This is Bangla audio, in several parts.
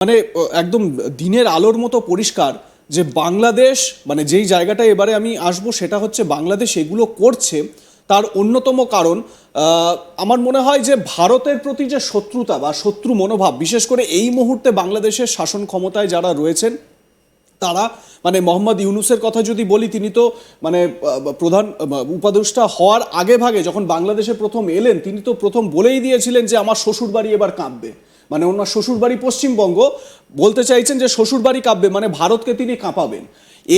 মানে একদম দিনের আলোর মতো পরিষ্কার যে বাংলাদেশ মানে যেই জায়গাটায় এবারে আমি আসবো সেটা হচ্ছে বাংলাদেশ এগুলো করছে তার অন্যতম কারণ আমার মনে হয় যে ভারতের প্রতি যে শত্রুতা বা শত্রু মনোভাব বিশেষ করে এই মুহূর্তে বাংলাদেশের শাসন ক্ষমতায় যারা রয়েছেন তারা মানে মোহাম্মদ ইউনূসের কথা যদি বলি তিনি তো মানে প্রধান উপদেষ্টা হওয়ার আগে ভাগে যখন বাংলাদেশে প্রথম এলেন তিনি তো প্রথম বলেই দিয়েছিলেন যে আমার শ্বশুরবাড়ি এবার কাঁপবে। মানে ওনার শ্বশুরবাড়ি পশ্চিমবঙ্গ, বলতে চাইছেন যে শ্বশুরবাড়ি কাঁপবে মানে ভারতকে তিনি কাঁপাবেন।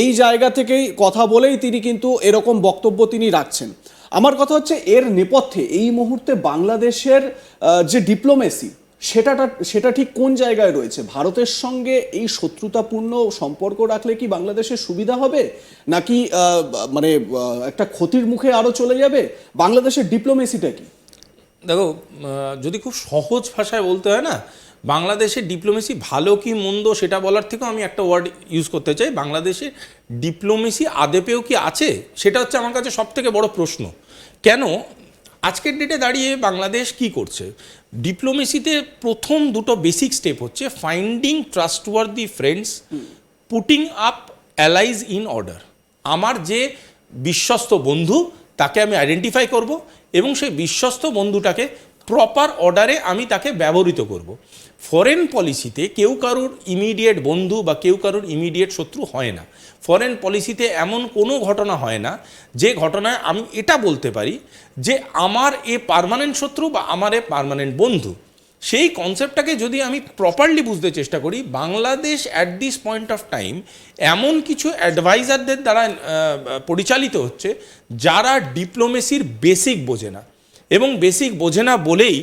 এই জায়গা থেকেই কথা বলেই তিনি কিন্তু এরকম বক্তব্য তিনি রাখছেন। আমার কথা হচ্ছে এর নেপথ্যে এই মুহূর্তে বাংলাদেশের যে ডিপ্লোমেসি সেটা ঠিক কোন জায়গায় রয়েছে? ভারতের সঙ্গে এই শত্রুতাপূর্ণ সম্পর্ক রাখলে কি বাংলাদেশের সুবিধা হবে নাকি মানে একটা ক্ষতির মুখে আরো চলে যাবে? বাংলাদেশের ডিপ্লোমেসিটা কি? দেখো, যদি খুব সহজ ভাষায় বলতে হয় না, বাংলাদেশের ডিপ্লোমেসি ভালো কি মন্দ সেটা বলার থেকেও আমি একটা ওয়ার্ড ইউজ করতে চাই, বাংলাদেশের ডিপ্লোমেসি আদেপেও কি আছে সেটা হচ্ছে আমার কাছে সবথেকে বড় প্রশ্ন। কেন আজকের ডেটে দাঁড়িয়ে বাংলাদেশ কি করছে? ডিপ্লোমেসিতে প্রথম দুটো বেসিক স্টেপ হচ্ছে finding trustworthy friends, putting up allies in order. আমার যে বিশ্বস্ত বন্ধু তাকে আমি আইডেন্টিফাই করব এবং সেই বিশ্বস্ত বন্ধুটাকে প্রপার অর্ডারে আমি তাকে ব্যবহৃত করব। ফরেন পলিসিতে কেউ কারুর ইমিডিয়েট বন্ধু বা কেউ কারুর ইমিডিয়েট শত্রু হয় না। ফরেন পলিসিতে এমন কোনো ঘটনা হয় না যে ঘটনায় আমি এটা বলতে পারি যে আমার এ পার্মানেন্ট শত্রু বা আমার এ পার্মানেন্ট বন্ধু। সেই কনসেপ্টটাকে যদি আমি প্রপারলি বুঝতে চেষ্টা করি, Bangladesh at this point of time এমন কিছু অ্যাডভাইজারদের দ্বারা পরিচালিত হচ্ছে যারা ডিপ্লোমেসির বেসিক বোঝে না, এবং বেসিক বোঝে না বলেই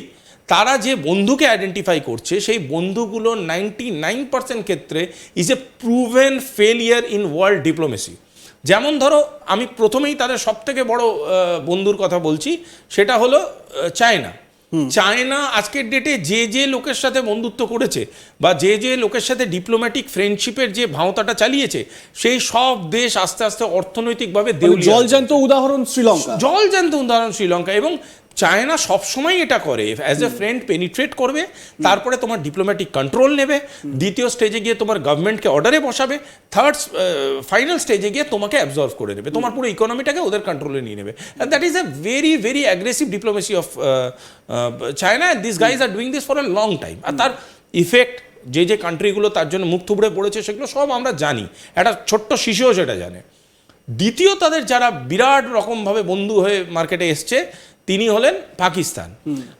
তারা যে বন্ধুকে আইডেন্টিফাই করছে সেই বন্ধুগুলো 99% ক্ষেত্রে is a proven failure in world diplomacy. যেমন ধরো, আমি প্রথমেই তাদের সবথেকে বড় বন্ধুর কথা বলছি, সেটা হলো চায়না। চায়না আজকের ডেটে যে যে লোকের সাথে বন্ধুত্ব করেছে বা যে যে লোকের সাথে ডিপ্লোম্যাটিক ফ্রেন্ডশিপের যে ভাঁওতাটা চালিয়েছে, সেই সব দেশ আস্তে আস্তে অর্থনৈতিকভাবে দেউলিয়া। জলজ্যান্ত উদাহরণ শ্রীলঙ্কা, জলজ্যান্ত উদাহরণ শ্রীলঙ্কা। এবং চায়না সবসময় এটা করে, অ্যাজ এ ফ্রেন্ড পেনিট্রেট করবে, তারপরে তোমার ডিপ্লোম্যাটিক কন্ট্রোল নেবে, দ্বিতীয় স্টেজে গিয়ে তোমার গভর্নমেন্টকে অর্ডারে বসাবে, থার্ড ফাইনাল স্টেজে গিয়ে তোমাকে অ্যাবজর্ভ করে নেবে, তোমার পুরো ইকোনমিটাকে ওদের কন্ট্রোলে নিয়ে নেবে। That is a very very aggressive diplomacy of China, and this guys are doing this for a long time. আর তার ইফেক্ট যে যে কান্ট্রিগুলো তার জন্য মুখ থুবড়ে পড়েছে সেগুলো সব আমরা জানি, একটা ছোট্ট শিশুও সেটা জানে। দ্বিতীয় তাদের যারা বিরাট রকমভাবে বন্ধু হয়ে মার্কেটে এসছে তিনি হলেন পাকিস্তান।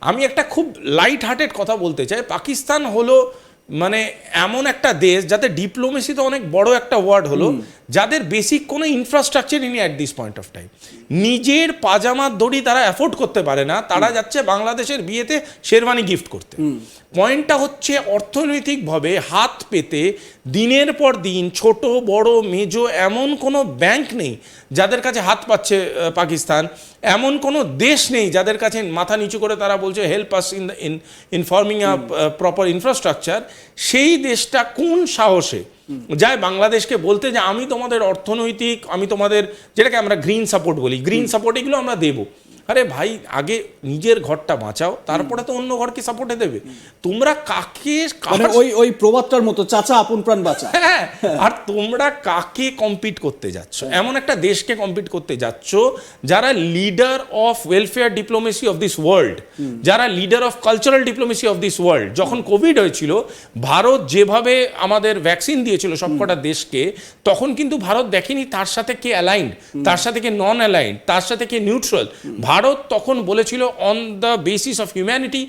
আমি একটা খুব লাইট হার্টেড কথা বলতে চাই, পাকিস্তান হলো মানে এমন একটা দেশ যাতে ডিপ্লোমেসিতে অনেক বড় একটা ওয়ার্ড হলো, যাদের বেসিক কোনো ইনফ্রাস্ট্রাকচার ইনি at this point of time. নিজের পাজামার দড়ি তারা অ্যাফোর্ড করতে পারে না, তারা যাচ্ছে বাংলাদেশের বিয়েতে শেরওয়ানি গিফট করতে। পয়েন্টটা হচ্ছে অর্থনৈতিকভাবে হাত পেতে দিনের পর দিন ছোট বড় মেজো এমন কোনো ব্যাংক নেই যাদের কাছে হাত পাচ্ছে পাকিস্তান, এমন কোনো দেশ নেই যাদের কাছে মাথা নিচু করে তারা বলছে help us in forming a proper infrastructure. সেই দেশটা কোন সাহসে যায় বাংলাদেশকে বলতে যে আমি তোমাদের অর্থনৈতিক, আমি তোমাদের যেটাকে আমরা গ্রিন সাপোর্ট বলি, গ্রিন সাপোর্ট এগুলো আমরা দেবো। আরে ভাই, আগে নিজের ঘরটা বাঁচাও, তারপরে তো অন্য ঘরকে সাপোর্টে দেবে। তোমরা কাকে, ওই প্রবাদটার মতো চাচা আপন প্রাণ বাঁচা। হ্যাঁ, আর তোমরা কাকে কম্পিট করতে যাচ্ছ? এমন একটা দেশকে কম্পিট করতে যাচ্ছ যারা leader of welfare diplomacy of this world, যারা leader of cultural diplomacy of this world. যখন কোভিড হয়েছিল, ভারত যেভাবে আমাদের ভ্যাকসিন দিয়েছিল সবকটা দেশকে, তখন কিন্তু ভারত দেখেনি তার সাথে কে অ্যালাইন্ড, তার সাথে কে নন অ্যালাইন্ড, তার সাথে কে নিউট্রাল। ভারত তখন বলেছিল on the basis of humanity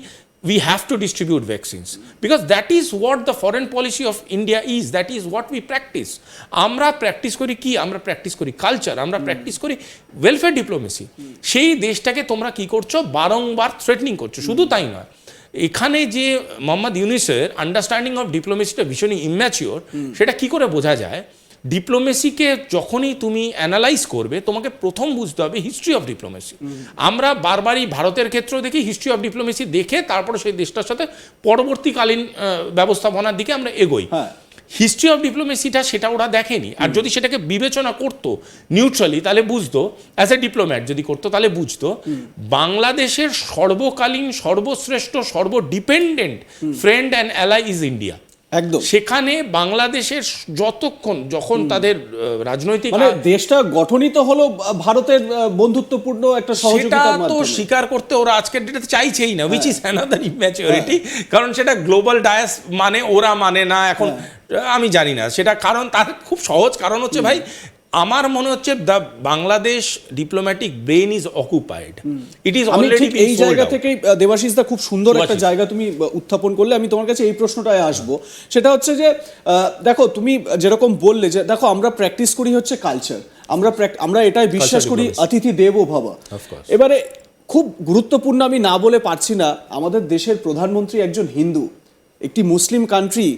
we have to distribute vaccines, because that is what the foreign policy of India is, that is what we practice. আমরা প্র্যাকটিস করি কি? আমরা প্র্যাকটিস করি কালচার, আমরা প্র্যাকটিস করি ওয়েলফেয়ার ডিপ্লোমেসি। সেই দেশটাকে তোমরা কি করছো? বারংবার থ্রেটনিং করছো। শুধু তাই নয়, এখানে যে মোহাম্মদ ইউনূসের আন্ডারস্ট্যান্ডিং অফ ডিপ্লোমেসিটা ভীষণই ইম্যাচিওর, সেটা কি করে বোঝা যায়? ডিপ্লোমেসিকে যখনই তুমি অ্যানালাইজ করবে, তোমাকে প্রথম বুঝতে হবে হিস্ট্রি অফ ডিপ্লোমেসি। আমরা বারবারই ভারতের ক্ষেত্রেও দেখি হিস্ট্রি অফ ডিপ্লোমেসি দেখে তারপরে সেই দেশটার সাথে পরবর্তীকালীন ব্যবস্থাপনার দিকে আমরা এগোই। হিস্ট্রি অফ ডিপ্লোমেসিটা সেটা ওরা দেখেনি। আর যদি সেটাকে বিবেচনা করতো নিউট্রালি তাহলে বুঝতো, অ্যাজ এ ডিপ্লোম্যাট যদি করতো তাহলে বুঝতো বাংলাদেশের সর্বকালীন সর্বশ্রেষ্ঠ সর্বডিপেন্ডেন্ট friend and ally is India. একদম। সেখানে বাংলাদেশের যখন তাদের রাজনৈতিক মানে দেশটা গঠনিত হলো ভারতের বন্ধুত্বপূর্ণ একটা সেটা সহযোগিতার তো মাধ্যমে। স্বীকার করতে ওরা আজকের ডেটে চাইছেই না, উইচ ইজ অ্যানাদার ইম্যাচুরিটি। কারণ সেটা গ্লোবাল ডায়াস মানে ওরা মানে না এখন, আমি জানি না সেটা কারণ। তার খুব সহজ কারণ হচ্ছে ভাই, আমার মনে হচ্ছে the Bangladesh diplomatic brain is occupied, it is আমি অলরেডি ঠিক এই জায়গা থেকেই দেবাশিস দা খুব সুন্দর একটা জায়গা তুমি উত্থাপন করলে। আমি তোমার কাছে এই প্রশ্নটায় আসবো, সেটা হচ্ছে যে দেখো তুমি যেরকম বললে যে দেখো আমরা প্র্যাকটিস করি হচ্ছে কালচার, আমরা এটাই বিশ্বাস করি অতিথি দেবো ভব। এবারে খুব গুরুত্বপূর্ণ, আমি না বলে পারছি না, আমাদের দেশের প্রধানমন্ত্রী একজন হিন্দু, একটি মুসলিম কান্ট্রি,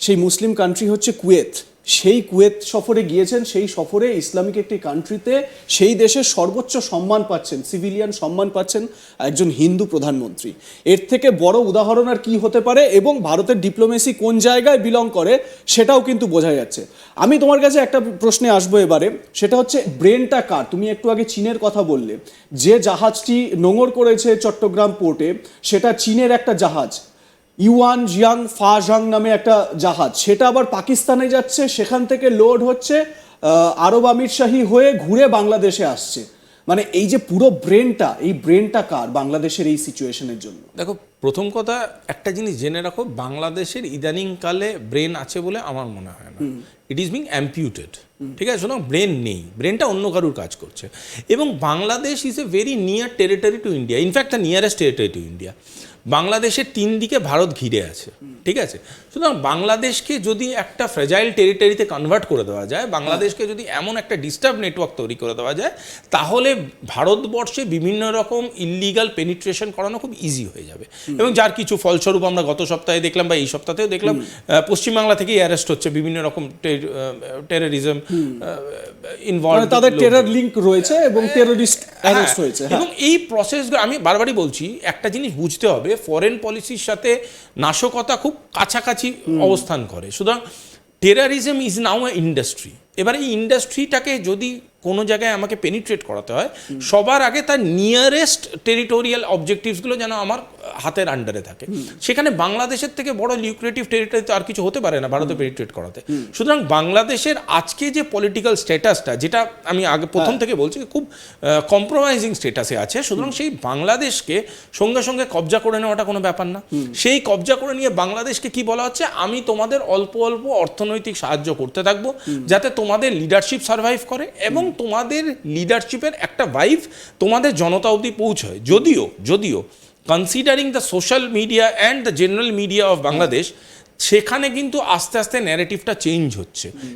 সেই মুসলিম কান্ট্রি হচ্ছে কুয়েত, সেই কুয়েত সফরে গিয়েছেন, সেই সফরে ইসলামিক একটি কান্ট্রিতে সেই দেশের সর্বোচ্চ সম্মান পাচ্ছেন, সিভিলিয়ান সম্মান পাচ্ছেন একজন হিন্দু প্রধানমন্ত্রী। এর থেকে বড় উদাহরণ আর কি হতে পারে? এবং ভারতের ডিপ্লোমেসি কোন জায়গায় বিলং করে সেটাও কিন্তু বোঝা যাচ্ছে। আমি তোমার কাছে একটা প্রশ্নে আসবো এবারে, সেটা হচ্ছে ব্রেনটা কার? তুমি একটু আগে চীনের কথা বললে, যে জাহাজটি নোঙর করেছে চট্টগ্রাম পোর্টে সেটা চীনের একটা জাহাজ, ইউয়ান জিয়াং ফাজাং নামে একটা জাহাজ, সেটা আবার পাকিস্তানে যাচ্ছে, সেখান থেকে লোড হচ্ছে আরব আমিরশাহী হয়ে ঘুরে বাংলাদেশে আসছে। মানে এই যে পুরো ব্রেনটা, এই ব্রেনটা কার বাংলাদেশের এই সিচুয়েশনের জন্য? দেখো, প্রথম কথা একটা জিনিস জেনে রাখো, বাংলাদেশের ইদানিংকালে ব্রেন আছে বলে আমার মনে হয় না। ইট ইজ বিং অ্যাম্পিউটেড, ঠিক আছে? সুতরাং ব্রেন নেই, ব্রেনটা অন্য কারুর কাজ করছে। এবং Bangladesh is a very near territory to India, in fact the nearest territory to India. বাংলাদেশের 3 দিকে ভারত ঘিরে আছে, ঠিক আছে? সুতরাং বাংলাদেশকে যদি একটা ফ্রেজাইল টেরিটরিতে কনভার্ট করে দেওয়া যায়, বাংলাদেশকে যদি এমন একটা ডিস্টার্ব নেটওয়ার্ক তৈরি করে দেওয়া যায়, তাহলে ভারতবর্ষে বিভিন্ন রকম ইললিগাল পেনিট্রেশন করানো খুব ইজি হয়ে যাবে। এবং যার কিছু ফলস্বরূপ আমরা গত সপ্তাহে দেখলাম বা এই সপ্তাহেও দেখলাম, পশ্চিমবাংলা থেকেই অ্যারেস্ট হচ্ছে বিভিন্ন রকম টেররিজম ইনভলভ, তাদের টেরর লিংক রয়েছে এবং টেররিস্ট অ্যারেস্ট হয়েছে। এবং এই প্রসেসগুলো আমি বারবারই বলছি, একটা জিনিস বুঝতে হবে, ফরেন পলিসির সাথে নাশকতা খুব কাছাকাছি অবস্থান করে। সুতরাং terrorism is now A industry. এবার এই ইন্ডাস্ট্রিটাকে যদি কোনো জায়গায় আমাকে পেনিট্রেট করাতে হয়, সবার আগে তার নিয়ারেস্ট টেরিটোরিয়াল অবজেক্টিভসগুলো যেন আমার হাতের আন্ডারে থাকে। সেখানে বাংলাদেশের থেকে বড় লিউক্রেটিভ টেরিটরি তো আর কিছু হতে পারে না ভারতে পেনিট্রেট করাতে। সুতরাং বাংলাদেশের আজকে যে পলিটিক্যাল স্ট্যাটাসটা, যেটা আমি আগে প্রথম থেকে বলছি খুব কম্প্রোমাইজিং স্ট্যাটাসে আছে, সুতরাং সেই বাংলাদেশকে সঙ্গে সঙ্গে কবজা করে নেওয়াটা কোনো ব্যাপার না। সেই কবজা করে নিয়ে বাংলাদেশকে কি বলা হচ্ছে, আমি তোমাদের অল্প অল্প অর্থনৈতিক সাহায্য করতে থাকবো যাতে তোমাদের লিডারশিপ সার্ভাইভ করে এবং তোমাদের লিডারশিপের একটা ভাইভ তোমাদের জনতা অবধি পৌঁছয়। যদিও considering the social media and the general media of Bangladesh, সেখানে কিন্তু আস্তে আস্তে ন্যারেটিভটা চেঞ্জ হচ্ছে।